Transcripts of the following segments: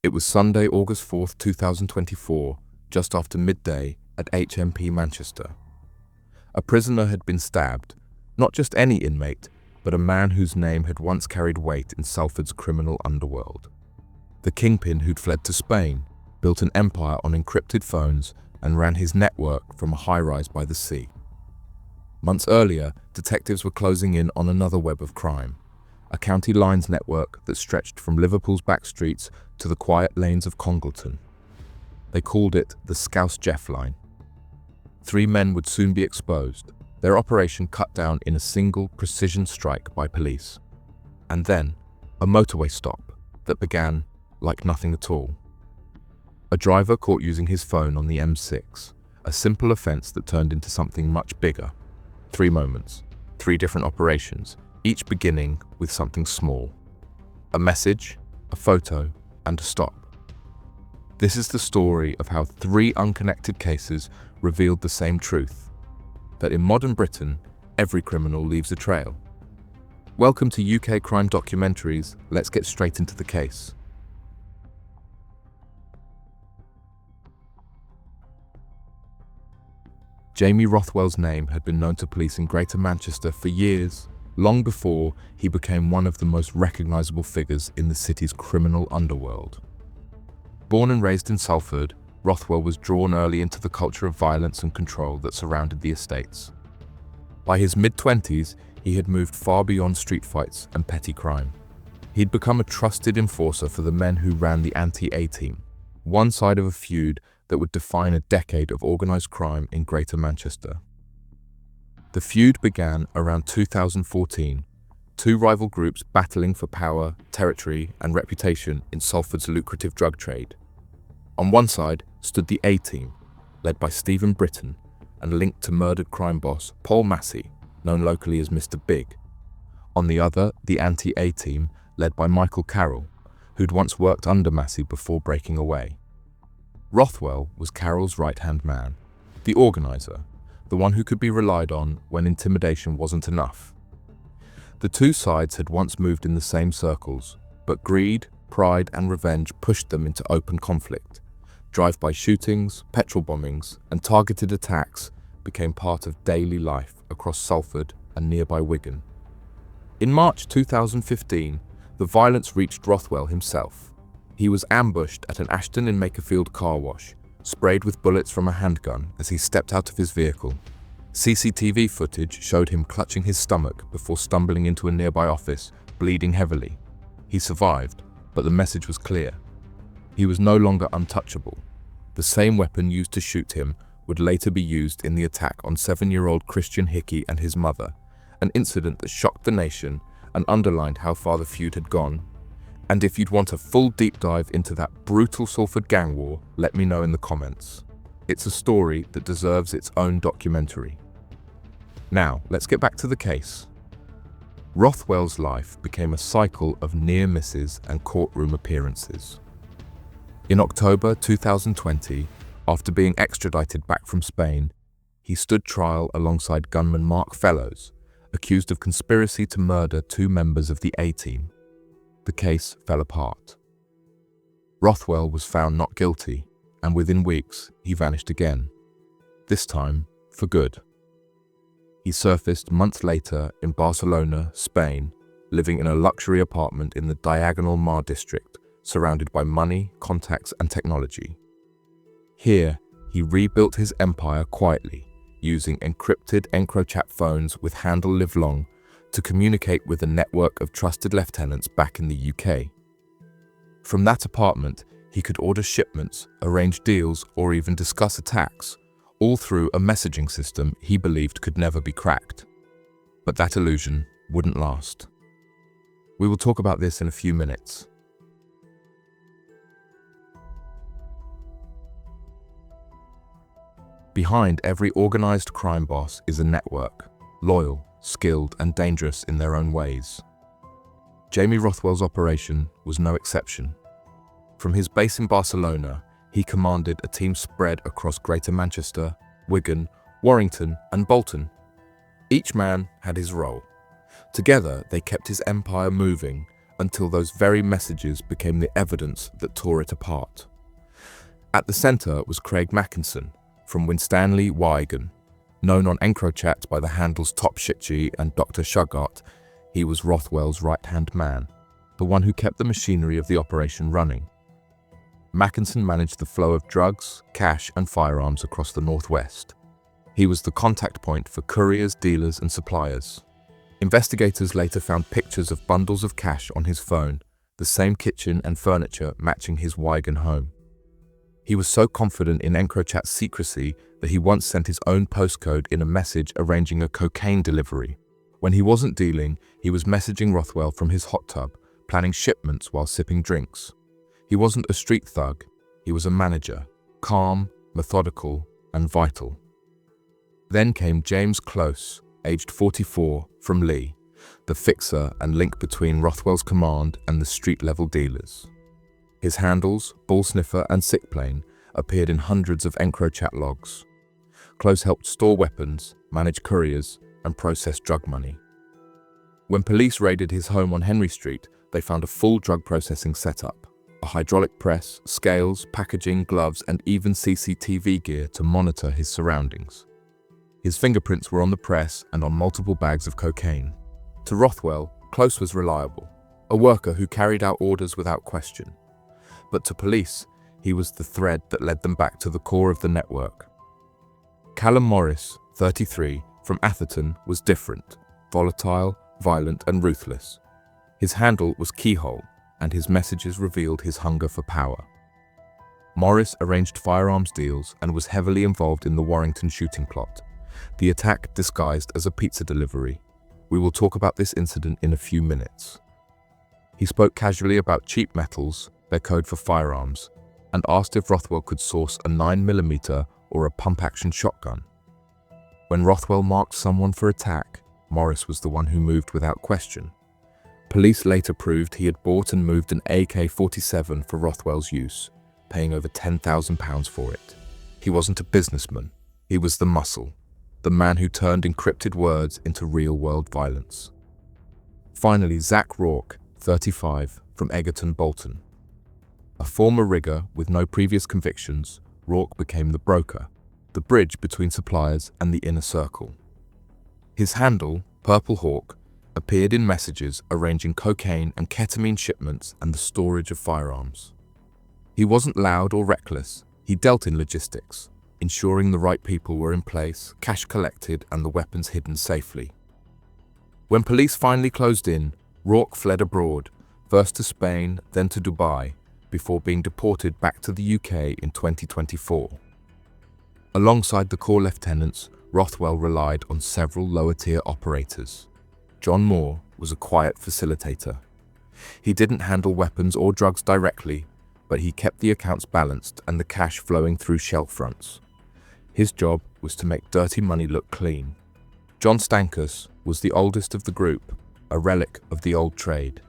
It was Sunday, August 4th, 2024, just after midday at HMP Manchester. A prisoner had been stabbed, not just any inmate, but a man whose name had once carried weight in Salford's criminal underworld. The Kingpin who'd fled to Spain, built an empire on encrypted phones, and ran his network from a high-rise by the sea. Months earlier, detectives were closing in on another web of crime, a county lines network that stretched from Liverpool's back streets to the quiet lanes of Congleton. They called it the Scouse Jeff line. 3 men would soon be exposed, their operation cut down in a single precision strike by police. And then, a motorway stop that began like nothing at all. A driver caught using his phone on the M6, a simple offense that turned into something much bigger. 3 moments, 3 different operations, each beginning with something small. A message, a photo, and a stop. This is the story of how 3 unconnected cases revealed the same truth, that in modern Britain, every criminal leaves a trail. Welcome to UK Crime Documentaries. Let's get straight into the case. Jamie Rothwell's name had been known to police in Greater Manchester for years, long before he became one of the most recognizable figures in the city's criminal underworld. Born and raised in Salford, Rothwell was drawn early into the culture of violence and control that surrounded the estates. By his mid-20s, he had moved far beyond street fights and petty crime. He'd become a trusted enforcer for the men who ran the anti-A team, one side of a feud that would define a decade of organized crime in Greater Manchester. The feud began around 2014, 2 rival groups battling for power, territory, and reputation in Salford's lucrative drug trade. On one side stood the A team, led by Stephen Britton and linked to murdered crime boss Paul Massey, known locally as Mr. Big. On the other, the anti-A team, led by Michael Carroll, who'd once worked under Massey before breaking away. Rothwell was Carroll's right-hand man, the organizer, the one who could be relied on when intimidation wasn't enough. The 2 sides had once moved in the same circles, but greed, pride, and revenge pushed them into open conflict. Drive-by shootings, petrol bombings, and targeted attacks became part of daily life across Salford and nearby Wigan. In March 2015, the violence reached Rothwell himself. He was ambushed at an Ashton in Makerfield car wash, sprayed with bullets from a handgun as he stepped out of his vehicle. CCTV footage showed him clutching his stomach before stumbling into a nearby office, bleeding heavily. He survived, but the message was clear. He was no longer untouchable. The same weapon used to shoot him would later be used in the attack on 7-year-old Christian Hickey and his mother, an incident that shocked the nation and underlined how far the feud had gone. And if you'd want a full deep dive into that brutal Salford gang war, let me know in the comments. It's a story that deserves its own documentary. Now, let's get back to the case. Rothwell's life became a cycle of near misses and courtroom appearances. In October 2020, after being extradited back from Spain, he stood trial alongside gunman Mark Fellows, accused of conspiracy to murder 2 members of the A team. The case fell apart. Rothwell was found not guilty, and within weeks, he vanished again. This time, for good. He surfaced months later in Barcelona, Spain, living in a luxury apartment in the Diagonal Mar district, surrounded by money, contacts, and technology. Here, he rebuilt his empire quietly, using encrypted EncroChat phones with handle livelong to communicate with a network of trusted lieutenants back in the UK. From that apartment, he could order shipments, arrange deals, or even discuss attacks, all through a messaging system he believed could never be cracked. But that illusion wouldn't last. We will talk about this in a few minutes. Behind every organized crime boss is a network, loyal, skilled, and dangerous in their own ways. Jamie Rothwell's operation was no exception. From his base in Barcelona, he commanded a team spread across Greater Manchester, Wigan, Warrington, and Bolton. Each man had his role. Together, they kept his empire moving, until those very messages became the evidence that tore it apart. At the center was Craig Mackinson from Winstanley, Warrington. Known on EncroChat by the handles Top Shitchy and Dr. Shuggart, he was Rothwell's right-hand man, the one who kept the machinery of the operation running. Mackinson managed the flow of drugs, cash, and firearms across the Northwest. He was the contact point for couriers, dealers, and suppliers. Investigators later found pictures of bundles of cash on his phone, the same kitchen and furniture matching his Wigan home. He was so confident in EncroChat's secrecy that he once sent his own postcode in a message arranging a cocaine delivery. When he wasn't dealing, he was messaging Rothwell from his hot tub, planning shipments while sipping drinks. He wasn't a street thug, he was a manager, calm, methodical, and vital. Then came James Close, aged 44, from Lee, the fixer and link between Rothwell's command and the street-level dealers. His handles, Ball Sniffer and Sick Plane, appeared in hundreds of EncroChat logs. Close helped store weapons, manage couriers, and process drug money. When police raided his home on Henry Street, they found a full drug processing setup, a hydraulic press, scales, packaging, gloves, and even CCTV gear to monitor his surroundings. His fingerprints were on the press and on multiple bags of cocaine. To Rothwell, Close was reliable, a worker who carried out orders without question. But to police, he was the thread that led them back to the core of the network. Callum Morris, 33, from Atherton, was different, volatile, violent, and ruthless. His handle was Keyhole, and his messages revealed his hunger for power. Morris arranged firearms deals and was heavily involved in the Warrington shooting plot, the attack disguised as a pizza delivery. We will talk about this incident in a few minutes. He spoke casually about cheap metals, their code for firearms, and asked if Rothwell could source a 9mm or a pump-action shotgun. When Rothwell marked someone for attack, Morris was the one who moved without question. Police later proved he had bought and moved an AK-47 for Rothwell's use, paying over £10,000 for it. He wasn't a businessman, he was the muscle, the man who turned encrypted words into real-world violence. Finally, Zach Rourke, 35, from Egerton, Bolton. A former rigger with no previous convictions, Rourke became the broker, the bridge between suppliers and the inner circle. His handle, Purple Hawk, appeared in messages arranging cocaine and ketamine shipments and the storage of firearms. He wasn't loud or reckless, he dealt in logistics, ensuring the right people were in place, cash collected, and the weapons hidden safely. When police finally closed in, Rourke fled abroad, first to Spain, then to Dubai, before being deported back to the UK in 2024. Alongside the core lieutenants, Rothwell relied on several lower-tier operators. John Moore was a quiet facilitator. He didn't handle weapons or drugs directly, but he kept the accounts balanced and the cash flowing through shelf fronts. His job was to make dirty money look clean. John Stankus was the oldest of the group, a relic of the old trade.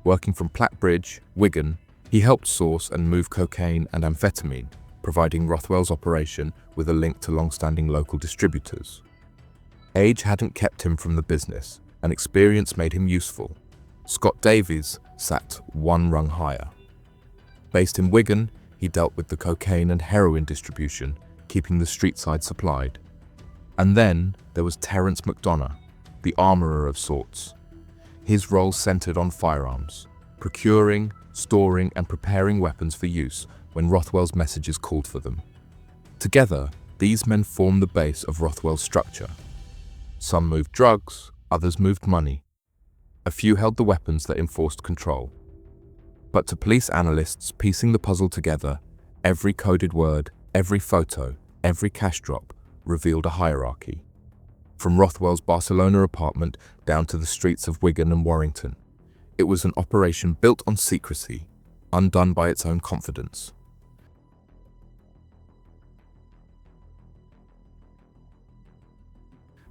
Working from Plattbridge, Wigan, he helped source and move cocaine and amphetamine, providing Rothwell's operation with a link to long-standing local distributors. Age hadn't kept him from the business, and experience made him useful. Scott Davies sat one rung higher. Based in Wigan, he dealt with the cocaine and heroin distribution, keeping the street side supplied. And then there was Terence McDonough, the armourer of sorts. His role centred on firearms, procuring, storing and preparing weapons for use when Rothwell's messages called for them. Together, these men formed the base of Rothwell's structure. Some moved drugs, others moved money. A few held the weapons that enforced control. But to police analysts piecing the puzzle together, every coded word, every photo, every cash drop revealed a hierarchy. From Rothwell's Barcelona apartment down to the streets of Wigan and Warrington. It was an operation built on secrecy, undone by its own confidence.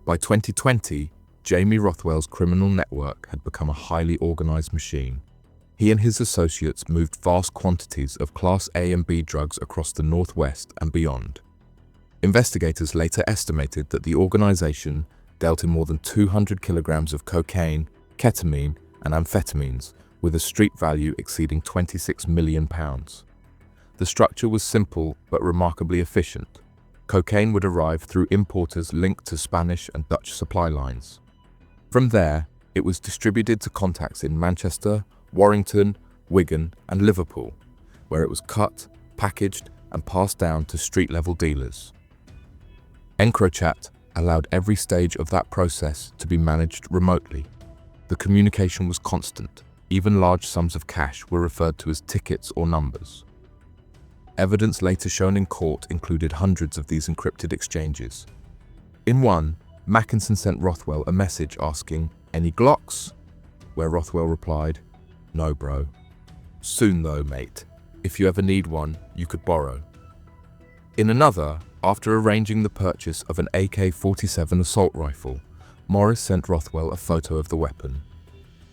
By 2020, Jamie Rothwell's criminal network had become a highly organized machine. He and his associates moved vast quantities of Class A and B drugs across the Northwest and beyond. Investigators later estimated that the organization dealt in more than 200 kilograms of cocaine, ketamine, and amphetamines, with a street value exceeding £26 million. The structure was simple but remarkably efficient. Cocaine would arrive through importers linked to Spanish and Dutch supply lines. From there, it was distributed to contacts in Manchester, Warrington, Wigan, and Liverpool, where it was cut, packaged, and passed down to street-level dealers. EncroChat allowed every stage of that process to be managed remotely. The communication was constant. Even large sums of cash were referred to as tickets or numbers. Evidence later shown in court included hundreds of these encrypted exchanges. In one, Mackinson sent Rothwell a message asking, "Any Glocks?" Where Rothwell replied, "No, bro. Soon though, mate. If you ever need one, you could borrow." In another, after arranging the purchase of an AK-47 assault rifle, Morris sent Rothwell a photo of the weapon.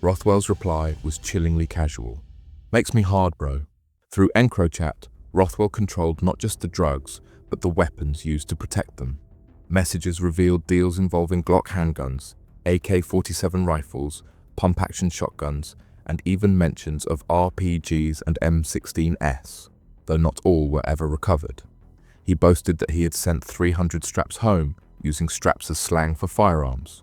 Rothwell's reply was chillingly casual. "Makes me hard, bro." Through EncroChat, Rothwell controlled not just the drugs, but the weapons used to protect them. Messages revealed deals involving Glock handguns, AK-47 rifles, pump-action shotguns, and even mentions of RPGs and M16s, though not all were ever recovered. He boasted that he had sent 300 straps home, using straps as slang for firearms.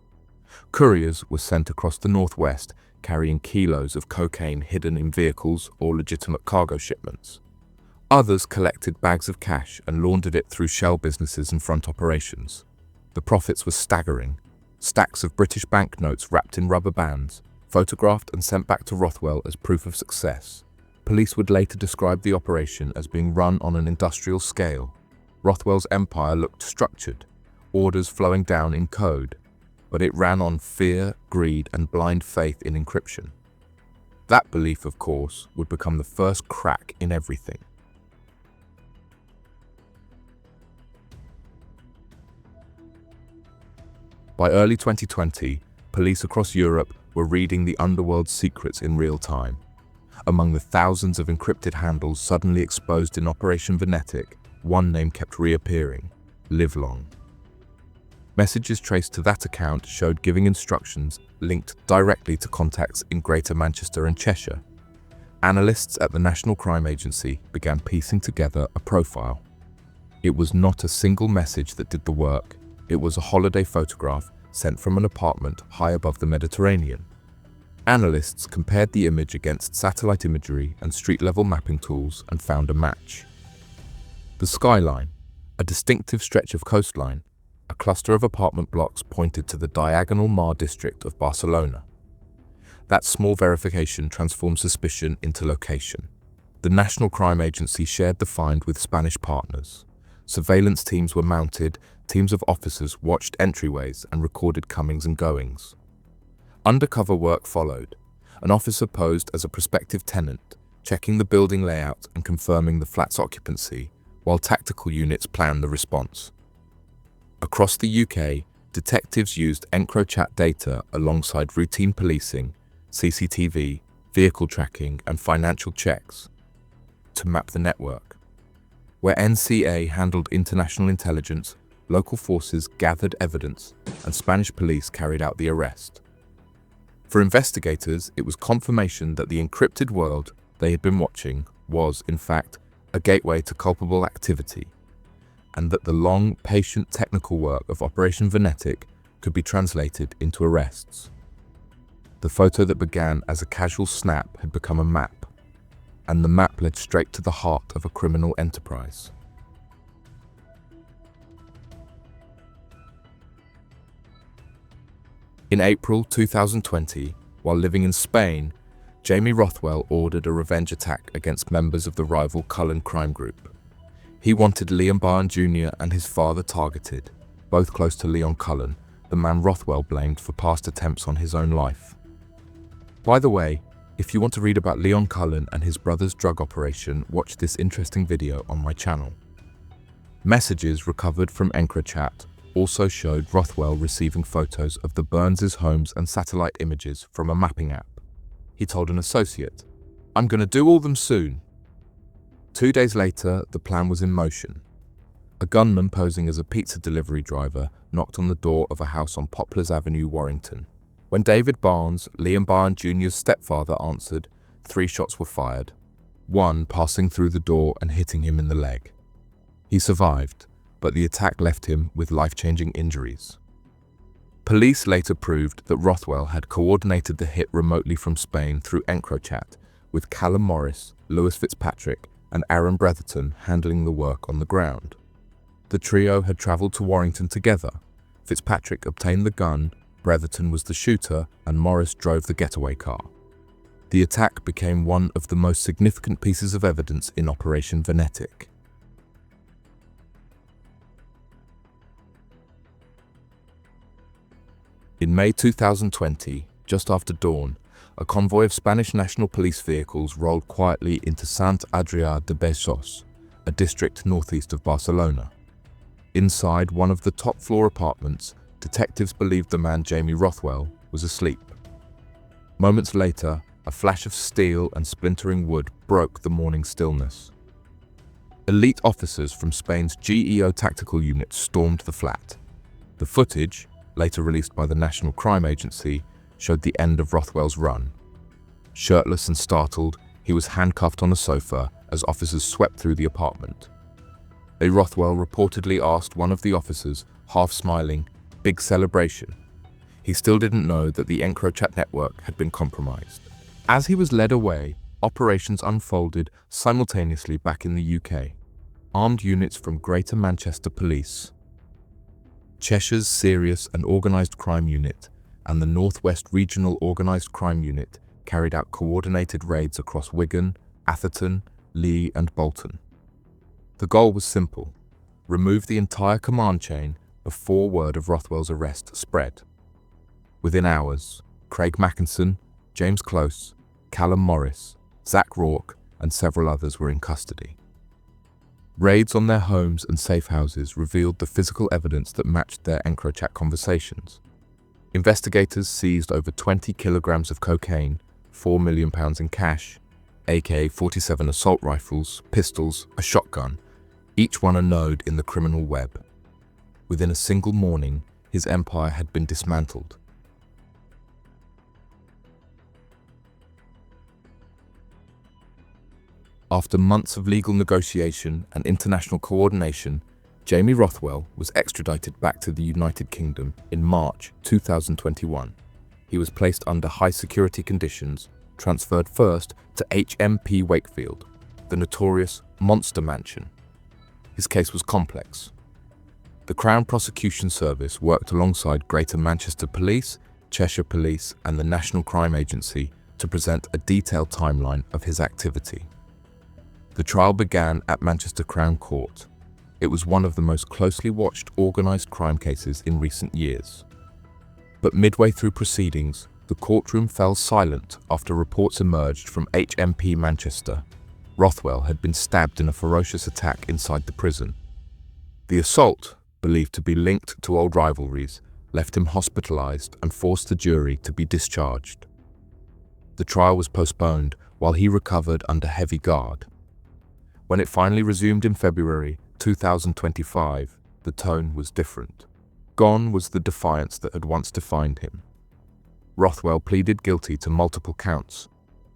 Couriers were sent across the northwest, carrying kilos of cocaine hidden in vehicles or legitimate cargo shipments. Others collected bags of cash and laundered it through shell businesses and front operations. The profits were staggering. Stacks of British banknotes wrapped in rubber bands, photographed and sent back to Rothwell as proof of success. Police would later describe the operation as being run on an industrial scale. Rothwell's empire looked structured, orders flowing down in code, but it ran on fear, greed, and blind faith in encryption. That belief, of course, would become the first crack in everything. By early 2020, police across Europe were reading the underworld's secrets in real time. Among the thousands of encrypted handles suddenly exposed in Operation Venetic, one name kept reappearing: Livelong. Messages traced to that account showed giving instructions linked directly to contacts in Greater Manchester and Cheshire. Analysts at the National Crime Agency began piecing together a profile. It was not a single message that did the work. It was a holiday photograph sent from an apartment high above the Mediterranean. Analysts compared the image against satellite imagery and street-level mapping tools and found a match. The skyline, a distinctive stretch of coastline, a cluster of apartment blocks pointed to the diagonal Mar district of Barcelona. That small verification transformed suspicion into location. The National Crime Agency shared the find with Spanish partners. Surveillance teams were mounted, teams of officers watched entryways and recorded comings and goings. Undercover work followed. An officer posed as a prospective tenant, checking the building layout and confirming the flat's occupancy, while tactical units planned the response. Across the UK, detectives used EncroChat data alongside routine policing, CCTV, vehicle tracking, and financial checks to map the network. Where NCA handled international intelligence, local forces gathered evidence, and Spanish police carried out the arrest. For investigators, it was confirmation that the encrypted world they had been watching was, in fact, a gateway to culpable activity, and that the long, patient technical work of Operation Venetic could be translated into arrests. The photo that began as a casual snap had become a map, and the map led straight to the heart of a criminal enterprise. In April 2020, while living in Spain, Jamie Rothwell ordered a revenge attack against members of the rival Cullen crime group. He wanted Leon Barn Jr. and his father targeted, both close to Leon Cullen, the man Rothwell blamed for past attempts on his own life. By the way, if you want to read about Leon Cullen and his brother's drug operation, watch this interesting video on my channel. Messages recovered from EncroChat also showed Rothwell receiving photos of the Burns' homes and satellite images from a mapping app. He told an associate, "I'm going to do all them soon." 2 days later, the plan was in motion. A gunman posing as a pizza delivery driver knocked on the door of a house on Poplars Avenue, Warrington. When David Barnes, Liam Barnes Jr.'s stepfather, answered, 3 shots were fired, one passing through the door and hitting him in the leg. He survived, but the attack left him with life-changing injuries. Police later proved that Rothwell had coordinated the hit remotely from Spain through encrypted, with Callum Morris, Lewis Fitzpatrick, and Aaron Bretherton handling the work on the ground. The trio had travelled to Warrington together. Fitzpatrick obtained the gun, Bretherton was the shooter, and Morris drove the getaway car. The attack became one of the most significant pieces of evidence in Operation Venetic. In May 2020, just after dawn, a convoy of Spanish National Police vehicles rolled quietly into Sant Adrià de Besòs, a district northeast of Barcelona. Inside one of the top-floor apartments, detectives believed the man Jamie Rothwell was asleep. Moments later, a flash of steel and splintering wood broke the morning stillness. Elite officers from Spain's GEO tactical unit stormed the flat. The footage, later released by the National Crime Agency, showed the end of Rothwell's run. Shirtless and startled, he was handcuffed on a sofa as officers swept through the apartment. Rothwell reportedly asked one of the officers, half smiling, "Big celebration?" He still didn't know that the encrypted network had been compromised. As he was led away, operations unfolded simultaneously back in the UK. Armed units from Greater Manchester Police, Cheshire's Serious and Organised Crime Unit, and the Northwest Regional Organised Crime Unit carried out coordinated raids across Wigan, Atherton, Lee and Bolton. The goal was simple: remove the entire command chain before word of Rothwell's arrest spread. Within hours, Craig Mackinson, James Close, Callum Morris, Zach Rourke and several others were in custody. Raids on their homes and safe houses revealed the physical evidence that matched their encrypted conversations. Investigators seized over 20 kilograms of cocaine, £4 million in cash, AK-47 assault rifles, pistols, a shotgun, each one a node in the criminal web. Within a single morning, his empire had been dismantled. After months of legal negotiation and international coordination, Jamie Rothwell was extradited back to the United Kingdom in March 2021. He was placed under high security conditions, transferred first to HMP Wakefield, the notorious Monster Mansion. His case was complex. The Crown Prosecution Service worked alongside Greater Manchester Police, Cheshire Police and the National Crime Agency to present a detailed timeline of his activity. The trial began at Manchester Crown Court. It was one of the most closely watched organised crime cases in recent years. But midway through proceedings, the courtroom fell silent after reports emerged from HMP Manchester. Rothwell had been stabbed in a ferocious attack inside the prison. The assault, believed to be linked to old rivalries, left him hospitalised and forced the jury to be discharged. The trial was postponed while he recovered under heavy guard. When it finally resumed in February 2025, the tone was different. Gone was the defiance that had once defined him. Rothwell pleaded guilty to multiple counts.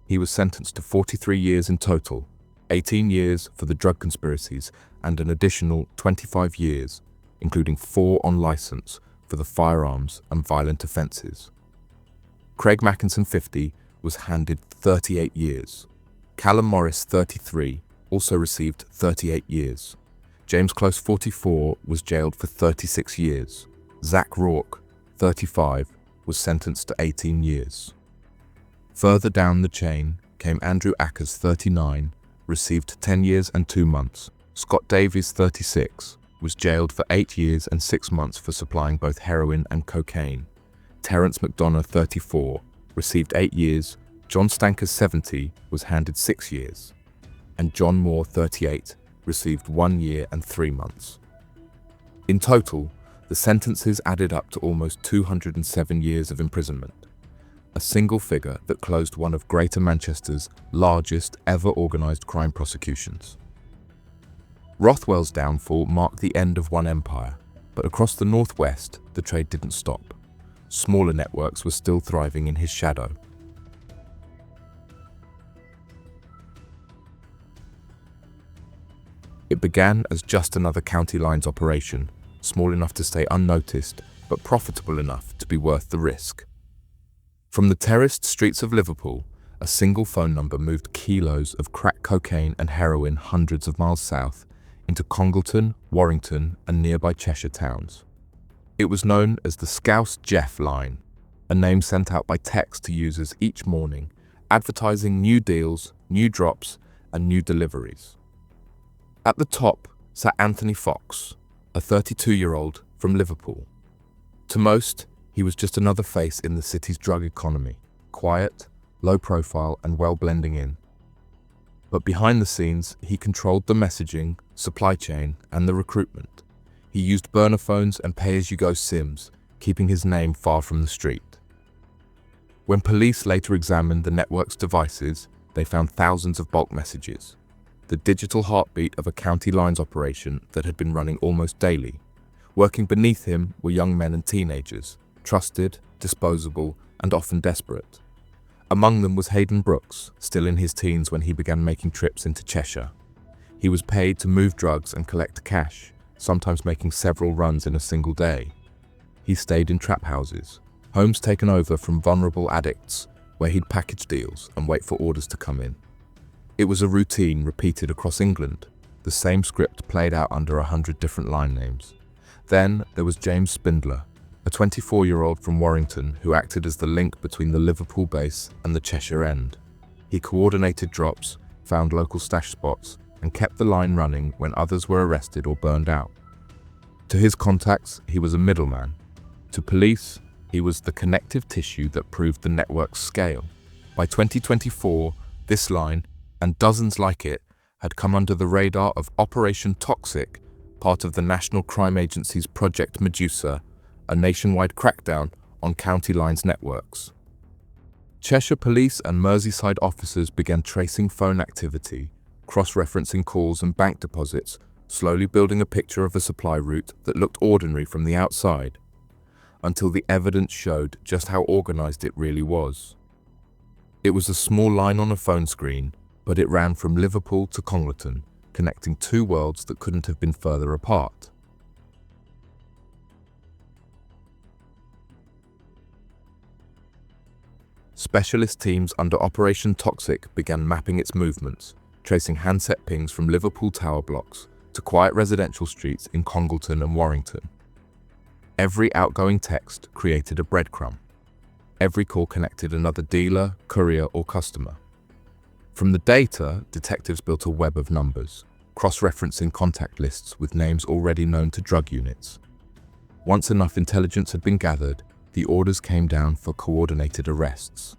He was sentenced to 43 years in total, 18 years for the drug conspiracies and an additional 25 years, including 4 on licence for the firearms and violent offences. Craig Mackinson, 50, was handed 38 years. Callum Morris, 33, also received 38 years. James Close, 44, was jailed for 36 years. Zach Rourke, 35, was sentenced to 18 years. Further down the chain came Andrew Ackers, 39, received 10 years and 2 months. Scott Davies, 36, was jailed for 8 years and 6 months for supplying both heroin and cocaine. Terence McDonough, 34, received 8 years. John Stankers, 70, was handed 6 years. And John Moore, 38, received 1 year and 3 months. In total, the sentences added up to almost 207 years of imprisonment, a single figure that closed one of Greater Manchester's largest ever organised crime prosecutions. Rothwell's downfall marked the end of one empire, but across the northwest, the trade didn't stop. smaller networks were still thriving in his shadow. It began as just another county lines operation, small enough to stay unnoticed, but profitable enough to be worth the risk. From the terraced streets of Liverpool, a single phone number moved kilos of crack cocaine and heroin hundreds of miles south into Congleton, Warrington, and nearby Cheshire towns. It was known as the Scouse Jeff line, a name sent out by text to users each morning, advertising new deals, new drops, and new deliveries. At the top sat Anthony Fox, a 32-year-old from Liverpool. To most, he was just another face in the city's drug economy, quiet, low profile, and well blending in. But behind the scenes, he controlled the messaging, supply chain, and the recruitment. He used burner phones and pay-as-you-go SIMs, keeping his name far from the street. When police later examined the network's devices, they found thousands of bulk messages, the digital heartbeat of a county lines operation that had been running almost daily. Working beneath him were young men and teenagers, trusted, disposable, and often desperate. Among them was Hayden Brooks, still in his teens when he began making trips into Cheshire. He was paid to move drugs and collect cash, sometimes making several runs in a single day. He stayed in trap houses, homes taken over from vulnerable addicts, where he'd package deals and wait for orders to come in. It was a routine repeated across England, the same script played out under 100 different line names. Then there was James Spindler, a 24-year-old from Warrington who acted as the link between the Liverpool base and the Cheshire end. He coordinated drops, found local stash spots, and kept the line running when others were arrested or burned out. To his contacts, he was a middleman. To police, he was the connective tissue that proved the network's scale. By 2024, this line, and dozens like it, had come under the radar of Operation Toxic, part of the National Crime Agency's Project Medusa, a nationwide crackdown on county lines networks. Cheshire police and Merseyside officers began tracing phone activity, cross-referencing calls and bank deposits, slowly building a picture of a supply route that looked ordinary from the outside, until the evidence showed just how organized it really was. It was a small line on a phone screen, but it ran from Liverpool to Congleton, connecting two worlds that couldn't have been further apart. Specialist teams under Operation Toxic began mapping its movements, tracing handset pings from Liverpool tower blocks to quiet residential streets in Congleton and Warrington. Every outgoing text created a breadcrumb. Every call connected another dealer, courier, or customer. From the data, detectives built a web of numbers, cross-referencing contact lists with names already known to drug units. Once enough intelligence had been gathered, the orders came down for coordinated arrests.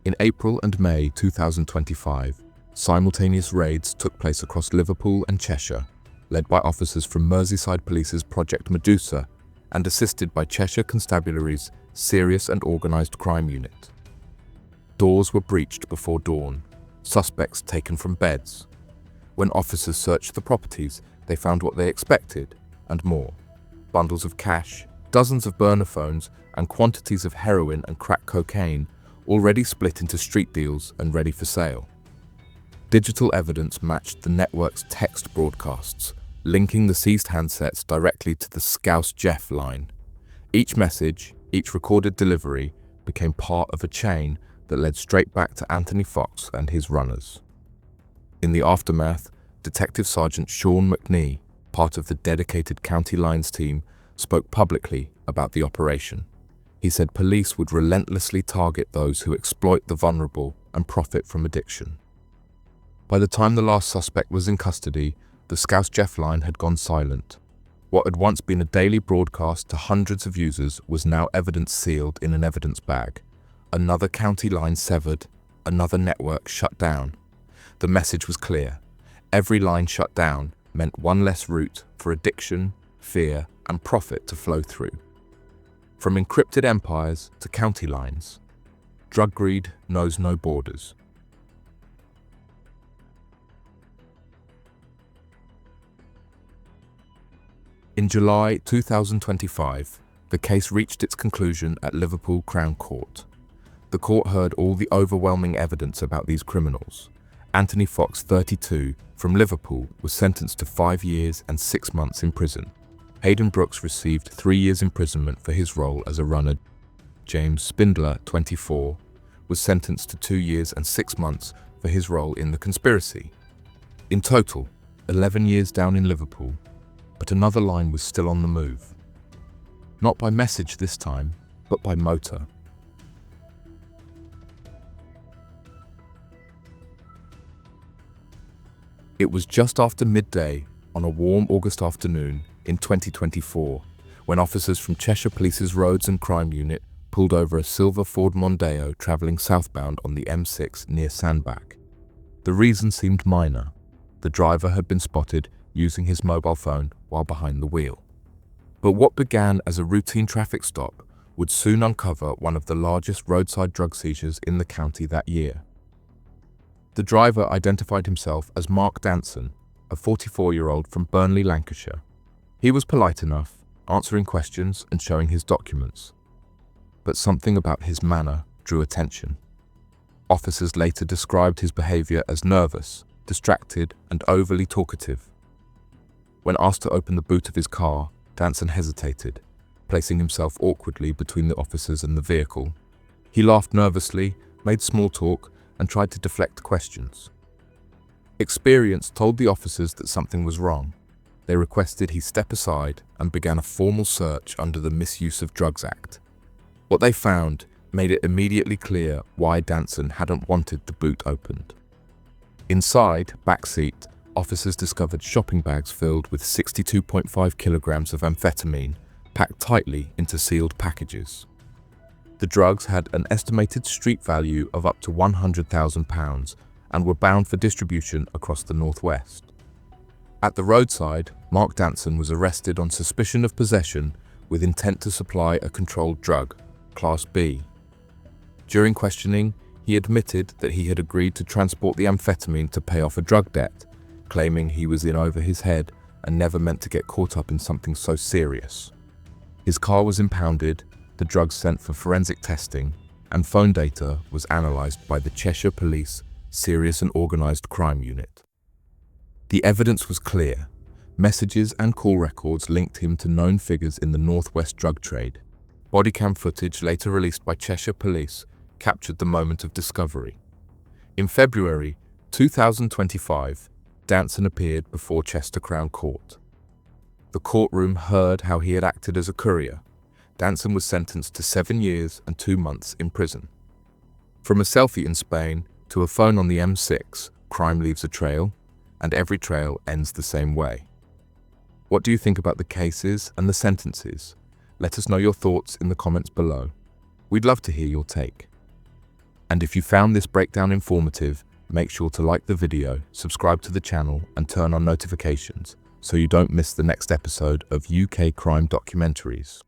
In April and May 2025, simultaneous raids took place across Liverpool and Cheshire, led by officers from Merseyside Police's Project Medusa and assisted by Cheshire Constabulary's Serious and Organised Crime Unit. Doors were breached before dawn, suspects taken from beds. When officers searched the properties, they found what they expected, and more. Bundles of cash, dozens of burner phones, and quantities of heroin and crack cocaine, already split into street deals and ready for sale. Digital evidence matched the network's text broadcasts, linking the seized handsets directly to the Scouse Jeff line. Each message, each recorded delivery, became part of a chain that led straight back to Anthony Fox and his runners. In the aftermath, Detective Sergeant Sean McNee, part of the dedicated County Lines team, spoke publicly about the operation. He said police would relentlessly target those who exploit the vulnerable and profit from addiction. By the time the last suspect was in custody, the Scouse Jeff line had gone silent. What had once been a daily broadcast to hundreds of users was now evidence sealed in an evidence bag. Another county line severed, another network shut down. The message was clear. Every line shut down meant one less route for addiction, fear, and profit to flow through. From encrypted empires to county lines, drug greed knows no borders. In July 2025, the case reached its conclusion at Liverpool Crown Court. The court heard all the overwhelming evidence about these criminals. Anthony Fox, 32, from Liverpool, was sentenced to 5 years and 6 months in prison. Hayden Brooks received 3 years imprisonment for his role as a runner. James Spindler, 24, was sentenced to 2 years and 6 months for his role in the conspiracy. In total, 11 years down in Liverpool, but another line was still on the move. Not by message this time, but by motor. It was just after midday on a warm August afternoon in 2024 when officers from Cheshire Police's Roads and Crime Unit pulled over a silver Ford Mondeo travelling southbound on the M6 near Sandbach. The reason seemed minor. The driver had been spotted using his mobile phone while behind the wheel. But what began as a routine traffic stop would soon uncover one of the largest roadside drug seizures in the county that year. The driver identified himself as Mark Danson, a 44-year-old from Burnley, Lancashire. He was polite enough, answering questions and showing his documents. But something about his manner drew attention. Officers later described his behaviour as nervous, distracted, and overly talkative. When asked to open the boot of his car, Danson hesitated, placing himself awkwardly between the officers and the vehicle. He laughed nervously, made small talk, and tried to deflect questions. Experience told the officers that something was wrong. They requested he step aside and began a formal search under the Misuse of Drugs Act. What they found made it immediately clear why Danson hadn't wanted the boot opened. Inside, backseat, officers discovered shopping bags filled with 62.5 kilograms of amphetamine, packed tightly into sealed packages. The drugs had an estimated street value of up to £100,000 and were bound for distribution across the northwest. At the roadside, Mark Danson was arrested on suspicion of possession with intent to supply a controlled drug, Class B. During questioning, he admitted that he had agreed to transport the amphetamine to pay off a drug debt, claiming he was in over his head and never meant to get caught up in something so serious. His car was impounded, the drugs sent for forensic testing, and phone data was analysed by the Cheshire Police Serious and Organised Crime Unit. The evidence was clear. Messages and call records linked him to known figures in the northwest drug trade. Bodycam footage later released by Cheshire Police captured the moment of discovery. In February 2025, Danson appeared before Chester Crown Court. The courtroom heard how he had acted as a courier. Danson was sentenced to 7 years and 2 months in prison. From a selfie in Spain to a phone on the M6, crime leaves a trail, and every trail ends the same way. What do you think about the cases and the sentences? Let us know your thoughts in the comments below. We'd love to hear your take. And if you found this breakdown informative, make sure to like the video, subscribe to the channel, and turn on notifications so you don't miss the next episode of UK Crime Documentaries.